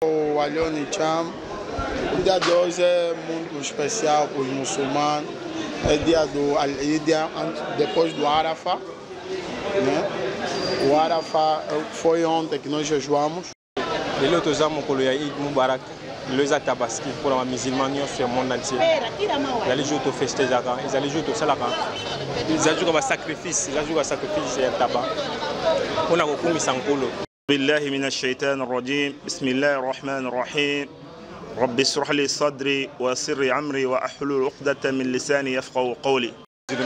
O Alioni Cham, o dia de hoje é muito especial para os muçulmanos. É dia depois do Arafá, né? O Arafá foi ontem que nós jejuamos. Ele é o Eid Mubarak, ele é Tabaski pour les musulmans du monde entier. Ils jouent au festival, ils jouent au salakan, ils jouent au sacrifice, ils jouent au sacrifice et tabac. On a beaucoup mis en colo. بالله من الشيطان الرجيم بسم الله الرحمن الرحيم رب اشرح لي صدري ويسر لي امري واحلل عقدة من لساني يفقهوا قولي. Il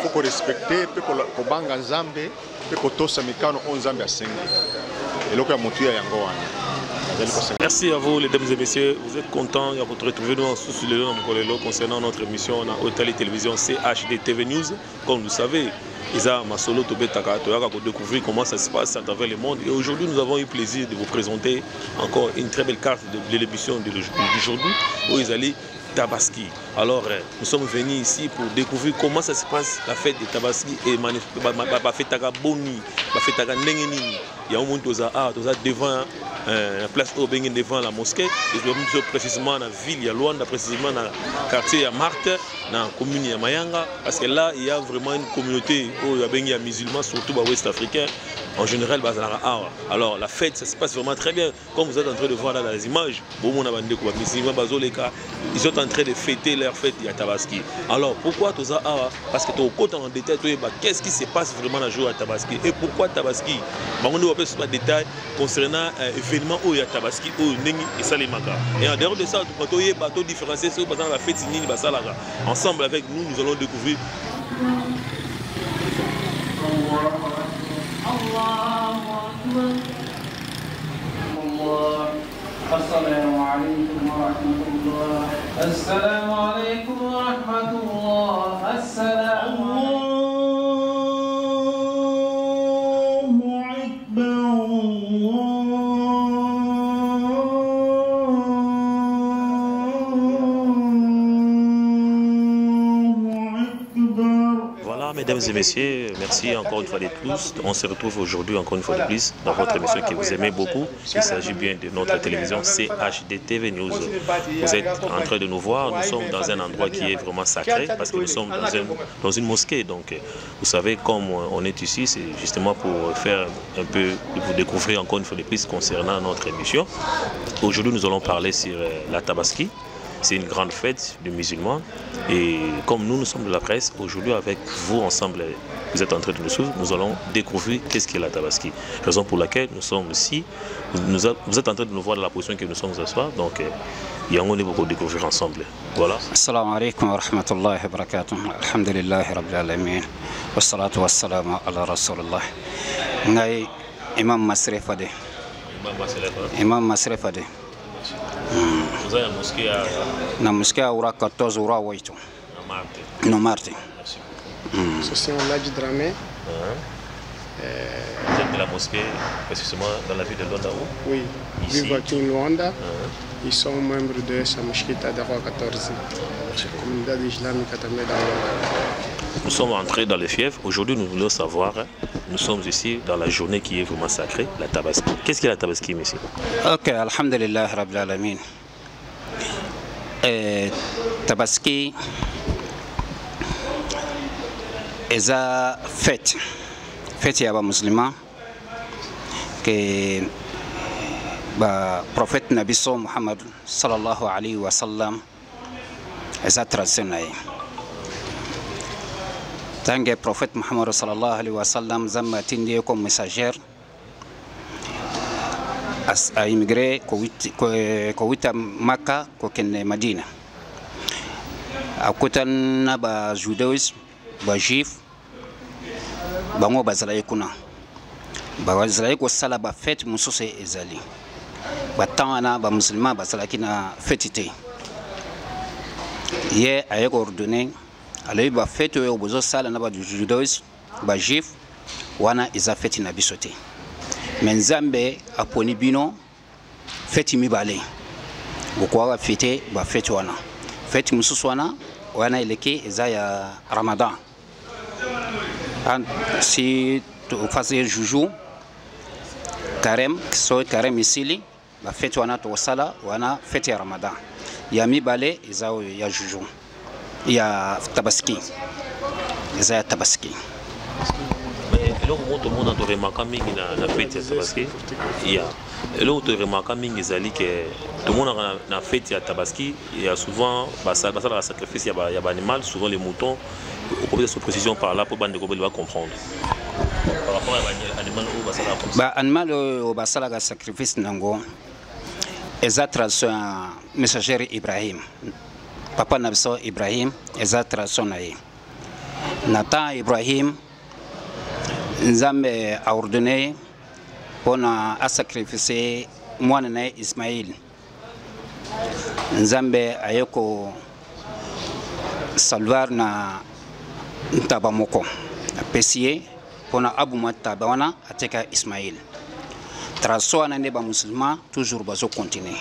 faut qu'on respecte, qu'on banga Nzambe, qu'on tosse mikano on Nzambe asengi. Et là qu'on monte ya yango wana. Merci à vous, mesdames et messieurs. Vous êtes contents de vous retrouver nous sous le nom concernant notre émission à Hôtel et Télévision CHD TV News. Comme vous savez, Isa Masolo Tobetaka, pour découvrir comment ça se passe à travers le monde. Et aujourd'hui, nous avons eu le plaisir de vous présenter encore une très belle carte de l'émission d'aujourd'hui où ils allaient Tabaski. Alors, nous sommes venus ici pour découvrir comment ça se passe la fête de Tabaski et la fête de Boni, la fête de Nengeni. Il y a un monde devant la place où devant la mosquée, et précisément dans la ville, il y a Luanda, précisément dans le quartier à Marthe, dans la commune de Mayanga, parce que là, il y a vraiment une communauté où il y a des musulmans, surtout les Ouest-Africains, en général. Alors, la fête, ça se passe vraiment très bien, comme vous êtes en train de voir là dans les images. Ils sont en train de fêter leur fête à Tabaski. Alors, pourquoi tout ça? Parce que tu as côté en détail, qu'est-ce qui se passe vraiment le jour à Tabaski et pourquoi Tabaski? On va plus de détails concernant l'événement où il y a Tabaski, où il y a Salimaka. Et en dehors de ça, tu as bateau différencié sur la fête Nini Basalaga. Ensemble avec nous, nous allons découvrir. السلام عليكم ورحمة الله. السلام عليكم ورحمة الله. السلام عليكم. Mesdames et messieurs, merci encore une fois de plus. On se retrouve aujourd'hui encore une fois de plus dans votre émission que vous aimez beaucoup. Il s'agit bien de notre télévision CHD TV News. Vous êtes en train de nous voir. Nous sommes dans un endroit qui est vraiment sacré parce que nous sommes dans une mosquée. Donc, vous savez, comme on est ici, c'est justement pour faire un peu, pour découvrir encore une fois de plus concernant notre émission. Aujourd'hui, nous allons parler sur la Tabaski. C'est une grande fête des musulmans et comme nous sommes de la presse, aujourd'hui avec vous ensemble, vous êtes en train de nous suivre, nous allons découvrir qu'est-ce qu'est la Tabaski. Raison pour laquelle nous sommes ici, vous êtes en train de nous voir de la position que nous sommes ce soir, donc il y a un monde pour découvrir ensemble. Voilà. Assalamu alaikum wa rahmatullahi wa barakatuh. Alhamdulillahi rabbil alamin. Wa salatu wa salamu ala rasulullah. Ngai Imam Masri Fade. Imam Masri Fade. Na mosquée aura 14 ura 8 no Marte. Je suis en Ladji Dramé. Vous êtes de la mosquée, précisément dans la ville de Luanda? Oui, vive aqui em Luanda e sou membro dessa mosquita da Rua 14, comunidade islamique também da Luanda. Nous sommes entrés dans le fief. Aujourd'hui, nous voulons savoir, nous sommes ici dans la journée qui est vraiment sacrée, la Tabaski. Qu'est-ce qu'est la Tabaski, monsieur? Ok, alhamdulillah rabbil alamin. Tabaski est une fête ya ba musulman que ba prophète Nabi Muhammad sallallahu alayhi wa sallam est traditionnel. Tant que prophète Muhammad sallallahu alayhi wa sallam zama tindi comme messager a immigré ko Makka ko ken Madina akutan ba judaïsme ba juif bango bazala kuna ba bazala ko sala ba fête mususu ezali ba tana ba musulman bazala kina fêtité ye aye ko ordonné alors ba fête yo bozo sala na ba judaïsme ba juif wana iza fête na bisote Menzambe aponi bino fête mibale bokwa fête ba fête wana fête mususu wana ileke eza ya Ramadan. Si tu fais joujou carême so carême isili ba fête wana to sala wana fête ya Ramadan ya mibale izao ya juju ya tabaski ya tabaski. eloko moto mona to remarka mingi na fête ya tabaski ya eloko to remarka mingi ezali ke to mona na fête ya tabaski ya souvent basala la sacrifice ya ba animal, souvent les moutons. Au peut de précision par là pour bande va comprendre par rapport à animal ou basala comme ça. Ba animal au basala ga sacrifice nango eza tradition messager Ibrahim, papa nabiso Ibrahim eza tradition naye nata Ibrahim Nzambe a ordonné pour a sacrifier mwana na Ismaïl. Nzambe ayeko salvar na Ntabamoko apesiye pour abuma tabawana ateka Ismaïl. Traso na neba musulman toujours bazo continuer.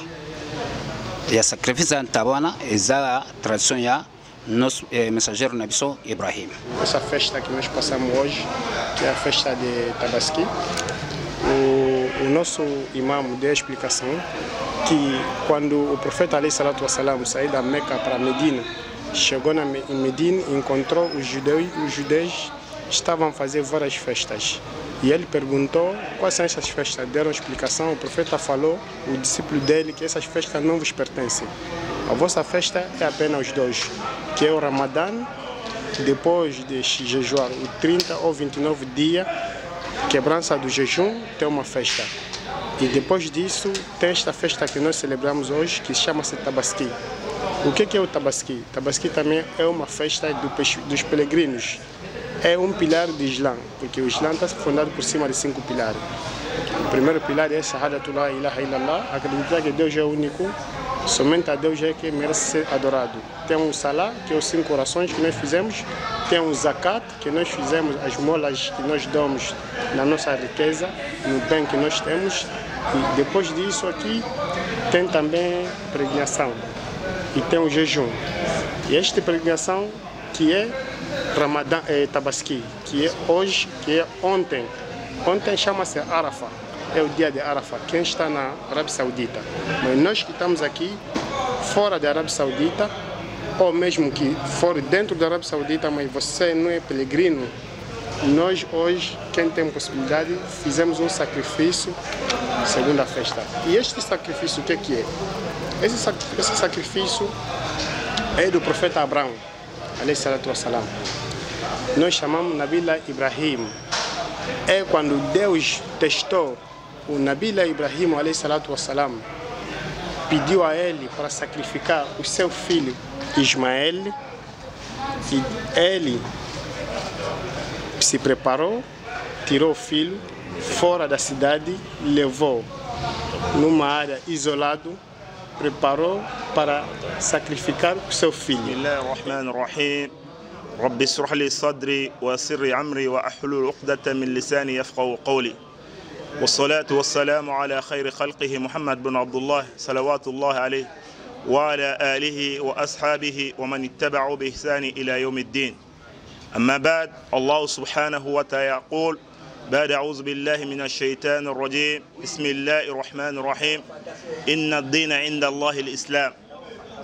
Ya sacrifice Ntabana eza tradition ya nosso mensageiro Nabiso Ibrahim. Essa festa que nós passamos hoje, que é a festa de Tabaski, o nosso imam deu a explicação que quando o profeta alayhi salatu wassalam saiu da Meca para Medina, chegou em Medina e encontrou os judeus estavam a fazer várias festas. E ele perguntou quais são essas festas. Deram explicação, o profeta falou, o discípulo dele, que essas festas não vos pertencem. A vossa festa é apenas os dois, que é o Ramadã, depois de jejuar o 30 ou 29 dias, quebrança do jejum, tem uma festa. E depois disso, tem esta festa que nós celebramos hoje, que chama-se Tabaski. O que é o Tabaski? Tabaski também é uma festa dos peregrinos. É um pilar do Islã, porque o Islã está fundado por cima de 5 pilares. O primeiro pilar é Shahadatu la ilaha illallah, acreditar que Deus é único, somente a Deus é que merece ser adorado. Tem um Salah, que é os 5 orações que nós fizemos, tem um Zakat, que nós fizemos as molas que nós damos na nossa riqueza, no bem que nós temos, e depois disso aqui tem também peregrinação e tem o jejum. E esta peregrinação que é Ramadã, Tabaski, que é hoje, que é ontem. Ontem chama-se Arafah, é o dia de Arafah, quem está na Arábia Saudita. Mas nós que estamos aqui, fora da Arábia Saudita, ou mesmo que for dentro da Arábia Saudita, mas você não é peregrino, nós hoje, quem tem possibilidade, fizemos um sacrifício segundo a festa. E este sacrifício, o que é? Esse sacrifício é do profeta Abraão, alayhi salatu wassalam. Nós chamamos Nabila Ibrahim. É quando Deus testou o Nabila Ibrahim, alayhi salatu wassalam, pediu a ele para sacrificar o seu filho Ismael, e ele se preparou, tirou o filho fora da cidade, levou numa área isolada, preparou para sacrificar o seu filho. رب اشرح لي صدري ويسر عمري واحلل عقدة من لساني يفقهوا قولي والصلاة والسلام على خير خلقه محمد بن عبد الله صلوات الله عليه وعلى آله وأصحابه ومن اتبعوا بإحسان إلى يوم الدين. أما بعد، الله سبحانه وتعالى يقول بعد أعوذ بالله من الشيطان الرجيم بسم الله الرحمن الرحيم إن الدين عند الله الإسلام.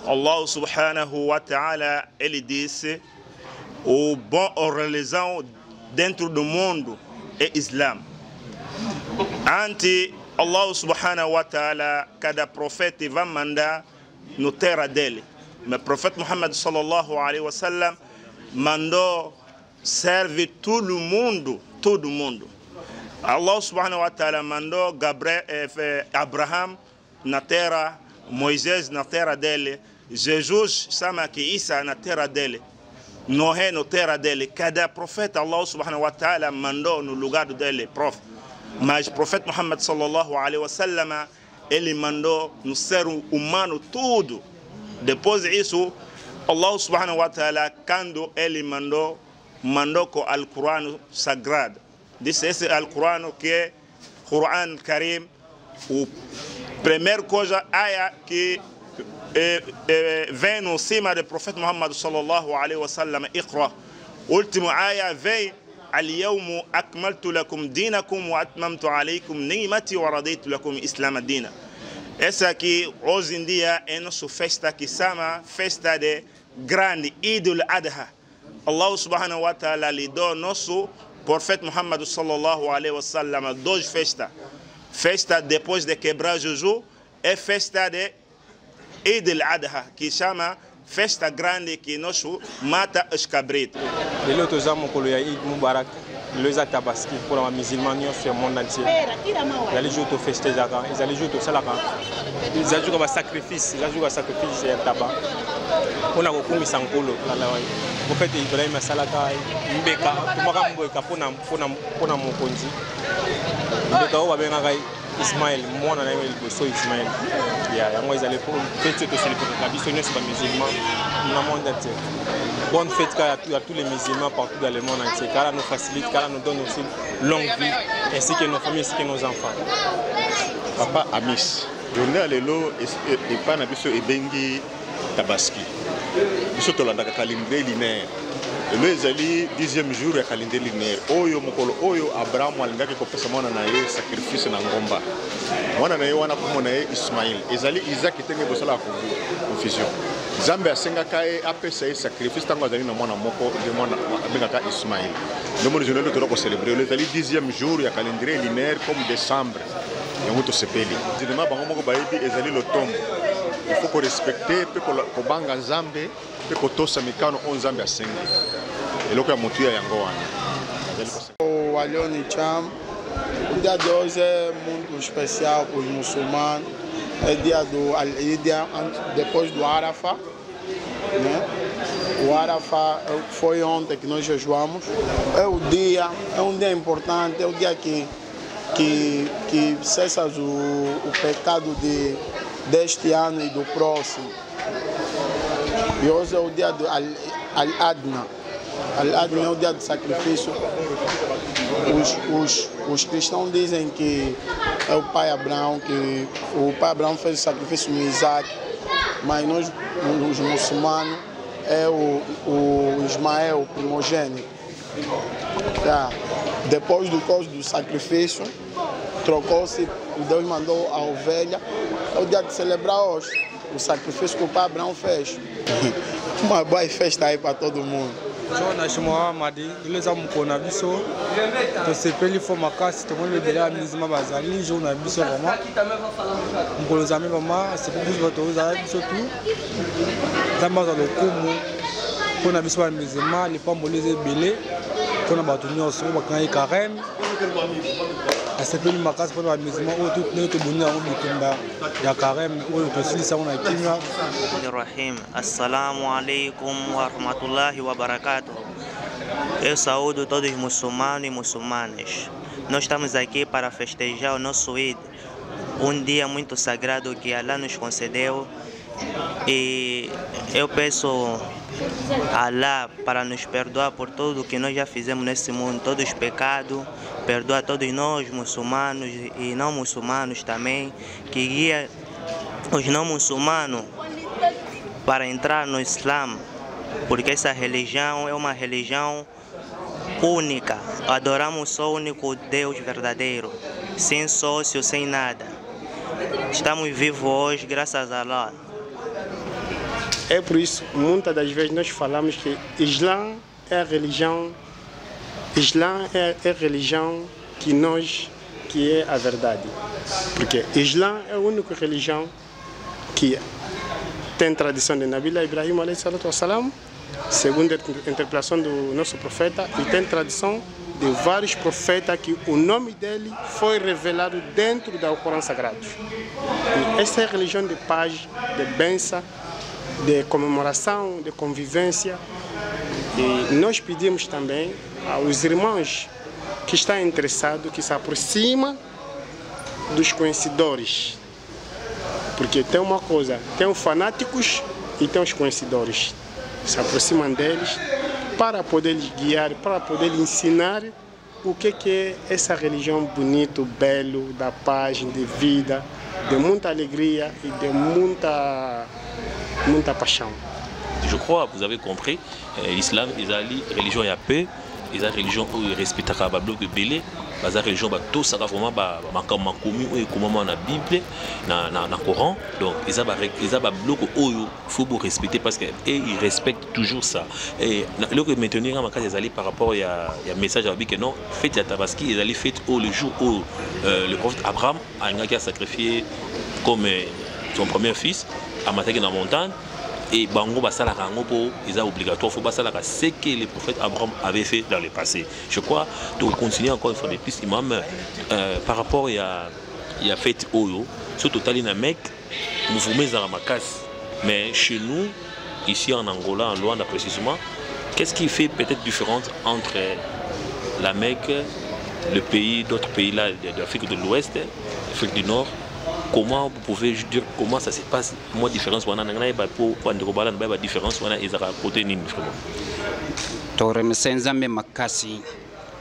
الله سبحانه وتعالى ele disse o bom religião dentro do mundo é Islã. Antes, Allah subhanahu wa ta'ala, cada profeta vai mandar no terra dele. Mas o profeta Muhammad sallallahu alaihi wasallam mandou serve todo mundo, todo mundo. Allah subhanahu wa ta'ala mandou Abraham na terra, Moisés na terra dele, Jesus, chama que Isa na terra dele. Noé na terra dele. Cada profeta Allah subhanahu wa ta'ala mandou no lugar dele, prof. Mas o profeta Muhammad sallallahu alaihi wasallam, ele mandou no ser humano tudo. Depois disso, Allah subhanahu wa ta'ala, quando ele mandou com o Alcorão sagrado. Disse esse Alcorão que é Quran Karim, a primeira coisa, aya que vem no cima do profeta Muhammad sallallahu alaihi wasallam, Iqra. Última aya vem اليوم أكملت لكم دينكم وأتممت عليكم نعمتي ورضيت لكم الإسلام دينا. Essa aqui, hoje em dia, é nossa festa que se chama festa de grande Eid al-Adha. Allah subhanahu wa ta'ala lhe deu nosso profeta Muhammad sallallahu alaihi wasallam duas festas. Festa depois de quebrar Juju é festa de Eid al-Adha, que chama festa grande que nós mata os cabritos. Lelo tozamo kolo ya Eid Mubarak, lelo tabaski pour les musulmans sur le monde entier. Ils allaient jouer au festejar, ils allaient jouer au salaka. Ils allaient jouer au sacrifice, ils allaient jouer au sacrifice et tabac. On a recouru sankolo la wai. Au fait Ibrahim salaka mbeka, tumaka mbeka pona mokonzi. Mbeka o babenga kai Ismaël, moi on a eu le so Ismaël. Moi ils allaient pour fêter tout célébrer la vie sur les musulmans dans le monde entier. Bonne fête à tous les musulmans partout dans le monde entier, car elle nous facilite, car elle nous donne aussi longue vie, ainsi que nos familles, ainsi que nos enfants. Papa Amis, journée à l'élo et pas na biso ebengi tabaski. Biso tolanda ka calendrier linéaire. Le ezali 10e jour ya calendrier linéaire. Oyo mokolo oyo Abraham alingaki kopesa mwana na ye sacrifice na ngomba. Mwana na ye wana komona ye Ismaël. Ezali Isaac tenge bosala confusion. Zambe asengaka ye apesa ye sacrifice tango azali na mwana moko de mwana abengaka Ismaël. Ndombo journée de ko célébrer le ezali 10e jour ya calendrier linéaire comme décembre. Yango to sepeli. Zidema bango moko bayebi ezali le tombe. Il faut respecter pe ko banga Zambe pe ko tosa mikano on Zambe asengi. Eloko ya mutu ya yango wana. Walioni Cham, o dia de hoje é muito especial para os muçulmanos. É dia do Al-Idha, depois do Arafah, né? O Arafah foi ontem que nós jejuamos. É um dia importante, é o dia que cessa o pecado deste ano e do próximo. E hoje é o dia do Al-Adna. Al-Adna é o dia do sacrifício. Os cristãos dizem que é o pai Abraão, que o pai Abraão fez o sacrifício no Isaac, mas nós, os muçulmanos, é o Ismael, primogênito. Depois do sacrifício, trocou-se, Deus mandou a ovelha. É o dia de celebrar hoje, o sacrifício que o pai Abraão fez. Uma boa festa aí para todo mundo. Jonas Mohamadi, eles amam com a biso. Então se pele for macas, então ele dele a mesma bazali, Jonas biso mama. Com os amigos mama, se pele for todos a biso tu. Também a locumo, com a biso a mesma, ele pode moleza belé, com a batunha o som bacana e carême. Se pele macas for a mesma, o tudo não é tudo bonito, o bitumba ya carême, o tudo se lição na quimia. Rahim, assalamu alaikum wa rahmatullahi wa barakatuh. Eu saúdo todos os muçulmanos e muçulmanas. Nós estamos aqui para festejar o nosso Eid, um dia muito sagrado que Allah nos concedeu. E eu peço a Allah para nos perdoar por tudo que nós já fizemos nesse mundo, todos os pecados, perdoa todos nós, muçulmanos e não muçulmanos também, que guia os não muçulmanos para entrar no Islã, porque essa religião é uma religião única. Adoramos só o único Deus verdadeiro, sem sócio, sem nada. Estamos vivos hoje, graças a Allah. É por isso, muitas das vezes nós falamos que Islã é a religião, que é a verdade. Porque Islã é a única religião que tem tradição de Nabi Ibrahim a.s., segundo a interpretação do nosso profeta, e tem tradição de vários profetas que o nome dele foi revelado dentro do Corão Sagrado. E essa é a religião de paz, de bênção, de comemoração, de convivência. E nós pedimos também aos irmãos que estão interessados que se aproximem dos conhecedores. Porque tem uma coisa, tem os fanáticos e tem os conhecedores. Se aproximam deles para poder lhes guiar, para poder lhes ensinar o que é essa religião bonita, belo, da paz, de vida, de muita alegria e de muita paixão. Je crois, vous avez compris, l'islam est une religion de paix, ils ont religion où ils respectent le bloc belé, ils ont religion tout ça vraiment ma commis ou comment la Bible, na Coran, donc ils ont bloc où il faut respecter parce que ils respectent toujours ça. Et le que maintenir en cas ils allaient par rapport il y a message à que non fête à Tabaski ils allaient fête le jour où le prophète Abraham a sacrifié comme son premier fils à Matagé dans la montagne. Et bango basala rango po ils ont obligatoire faut basala ce que le prophète Abraham avait fait dans le passé. Je crois donc continuer encore une fois de plus imam par rapport il y a fait oyo ce total in Mecque nous vous mettons à Makas mais chez nous ici en Angola en Luanda précisément qu'est-ce qui fait peut-être différence entre la Mecque le pays d'autres pays là d'Afrique de l'Ouest l'Afrique du Nord. Comment vous pouvez dire comment ça se passe? Moi, différence, on a une différence, on a une côté ni vraiment. To remercie Nzambe makasi,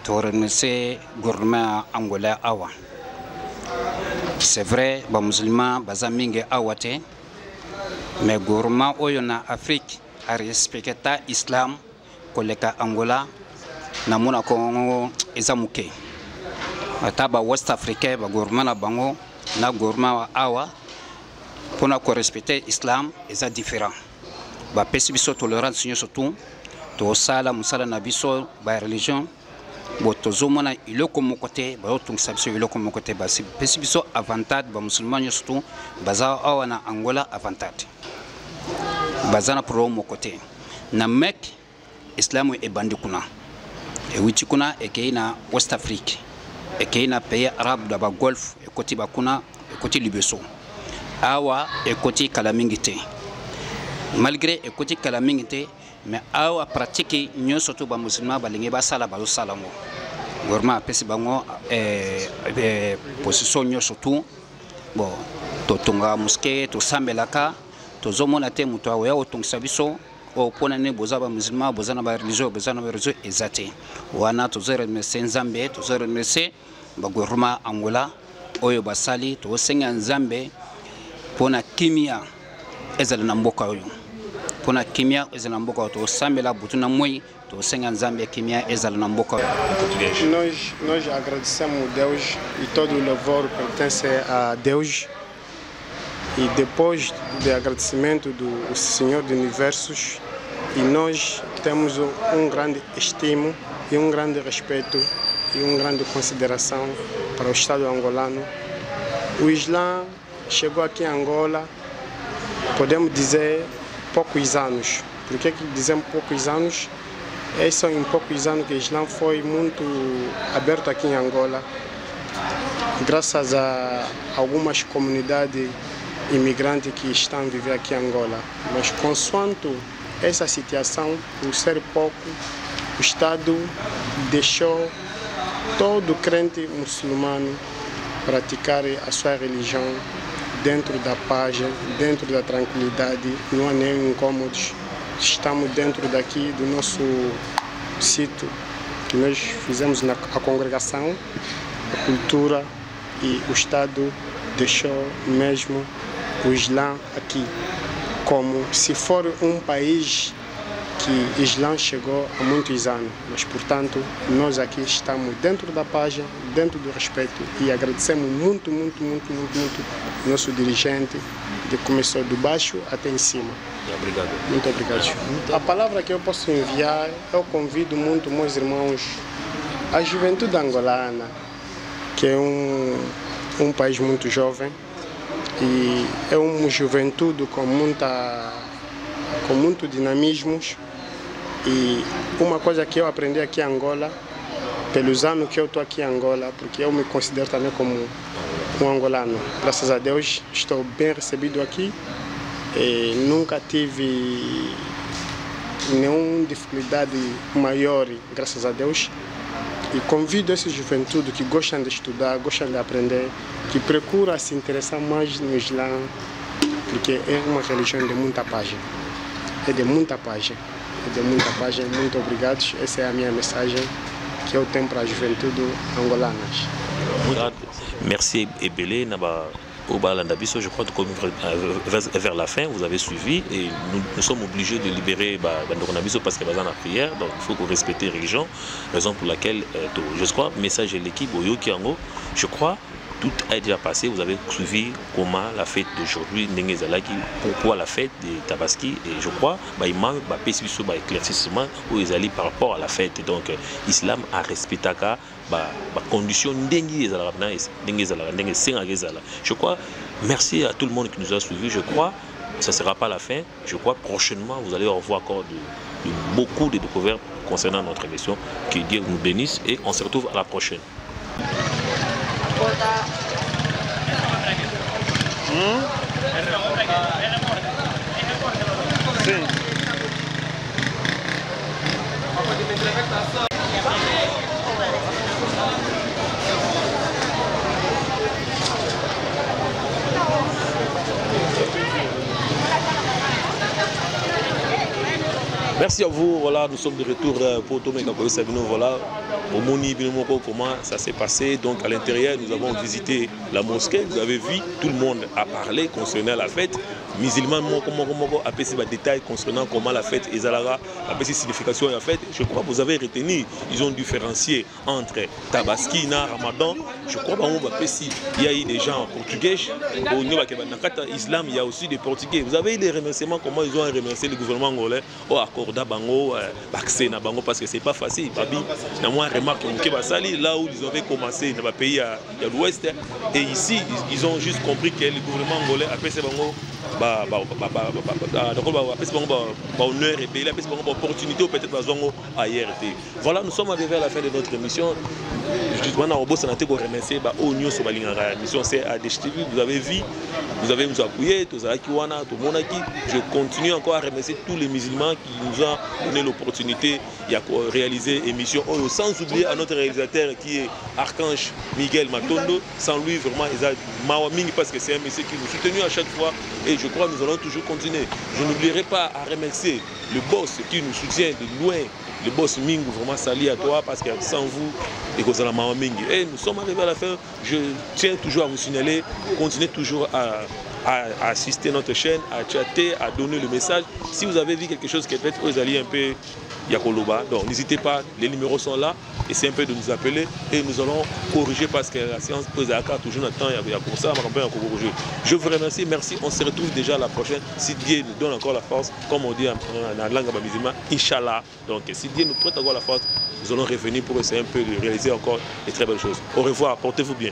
to remercie gouvernement Angola awa. C'est vrai, ba musulman bazaminge awate, mais gouvernement oyo na Afrique a respecté Islam koleka Angola na mona ko ezamuke. Ataba West Africa ba gouvernement na bango na gouvernement awa pour respecter l'islam est différent. Ba pesi biso tolérance surtout to sala musala na biso ba religion bo tozomona iloko mokote ba otungisa biso iloko mokote ba pesi biso avantage ba musulman surtout baza awa na Angola avantage bazana pro mokote na Mecque islam e bandikuna e witikuna e keina West Afrique et qu'il y a un pays arabe de la Golfe, et côté Bakuna, et côté Libeso. Awa, et côté Kalamingite. Malgré et côté Kalamingite, mais Awa pratique, nous surtout les musulmans, les Basala, les Salamo. Vraiment, après, bango position surtout. Bon, Totonga mosquée, to Sambelaka, to Zomonate, Mutawa, Otong Sabiso. Au point de bozaba musulman bozana ba religieux bozana ba religieux ezate wana tozere mese Nzambe tozere mese ba gouvernement Angola oyo basali to senga Nzambe pona kimia ezala na mboka oyo pona kimia ezala na mboka to sambela butuna moi to senga Nzambe kimia ezala na mboka oyo. Nós agradecemos a Deus e todo o louvor pertence a Deus. E depois do agradecimento do Senhor do Universos, e nós temos grande estima e grande respeito e grande consideração para o Estado angolano. O Islã chegou aqui em Angola, podemos dizer, poucos anos. Por que dizemos poucos anos? São em poucos anos que o Islã foi muito aberto aqui em Angola, graças a algumas comunidades imigrantes que estão a viver aqui em Angola. Mas consoante essa situação, por ser pouco, o Estado deixou todo crente muçulmano praticar a sua religião dentro da paz, dentro da tranquilidade, não há nenhum incômodo. Estamos dentro daqui do nosso sítio que nós fizemos a congregação, a cultura, e o Estado deixou mesmo o Islã aqui, como se for um país que o Islã chegou há muitos anos. Mas, portanto, nós aqui estamos dentro da paz, dentro do respeito, e agradecemos muito nosso dirigente, que começou de baixo até em cima. Obrigado. Muito obrigado. A palavra que eu posso enviar, eu convido muito meus irmãos, a juventude angolana, que é um país muito jovem, e é uma juventude com muito dinamismo. E uma coisa que eu aprendi aqui em Angola, pelos anos que eu estou aqui em Angola, porque eu me considero também como um angolano. Graças a Deus estou bem recebido aqui, e nunca tive nenhuma dificuldade maior, graças a Deus. E convido essa juventude que gostam de estudar, gostam de aprender, que procura se interessar mais no Islã, porque é uma religião de muita paz. É de muita paz. É de muita paz. Muito obrigado. Essa é a minha mensagem que eu tenho para a juventude angolana. Merci Ebele na ba au Balandabiso, je crois que vers la fin, vous avez suivi et nous sommes obligés de libérer Bandokonabiso parce qu'il y a besoin de prière, donc il faut que vous respectez les religions, raison pour laquelle, je crois, message de l'équipe, je crois, tout a déjà passé, vous avez suivi comment la fête d'aujourd'hui, pourquoi la fête de Tabaski, et je crois, il m'a éclaircissement où ils allaient par rapport à la fête, donc l'islam a respecté la condition je crois, merci à tout le monde qui nous a suivis, je crois, ça ne sera pas la fin, je crois prochainement vous allez revoir encore beaucoup de découvertes concernant notre émission, que Dieu nous bénisse et on se retrouve à la prochaine. Merci à vous, voilà, nous sommes de retour pour Tomé Kakoyo Sabino, voilà, au Moni Binomoko, comment ça s'est passé. Donc à l'intérieur, nous avons visité la mosquée, vous avez vu, tout le monde a parlé concernant la fête. Musulmans, comment apprécié ces détails concernant comment la fête Ezalara, apprécié signification et la fête. Je crois que vous avez retenu, ils ont différencié entre Tabaski et Ramadan. Je crois qu'il y a eu des gens portugais, au niveau de l'islam, il y a aussi des portugais. Vous avez eu des remerciements, comment ils ont remercié le gouvernement angolais au accord d'Abango, parce que c'est pas facile. Il y a moins de remarques là où ils avaient commencé dans le pays à l'ouest. Et ici, ils ont juste compris que le gouvernement angolais a fait honneur et pays, opportunité peut-être ailleurs. Voilà, nous sommes arrivés à la fin de notre émission. Justement, on a remercié la mission CADHTV. Vous avez vu, vous avez nous appuyé, je continue encore à remercier tous les musulmans qui nous ont donné l'opportunité de réaliser l'émission. Sans oublier à notre réalisateur qui est Archange Miguel Matondo. Sans lui, vraiment, il a Mawaming parce que c'est un monsieur qui nous a soutenu à chaque fois. Et je crois que nous allons toujours continuer. Je n'oublierai pas à remercier le boss qui nous soutient de loin. Le boss Ming, vraiment salut à toi parce que sans vous, et que et nous sommes arrivés à la fin. Je tiens toujours à vous signaler, continuez toujours à assister à notre chaîne, à chatter, à donner le message. Si vous avez vu quelque chose qui est fait, vous allez un peu Yakoloba. Donc n'hésitez pas, les numéros sont là. Et c'est un peu de nous appeler et nous allons corriger parce que la séance pose à toujours notre temps, il y a pour ça, je vous remercie, merci, on se retrouve déjà la prochaine. Si Dieu nous donne encore la force, comme on dit en langue musulmane, Inch'Allah. Donc si Dieu nous prête encore la force, nous allons revenir pour essayer un peu de réaliser encore de très belles choses. Au revoir, portez-vous bien.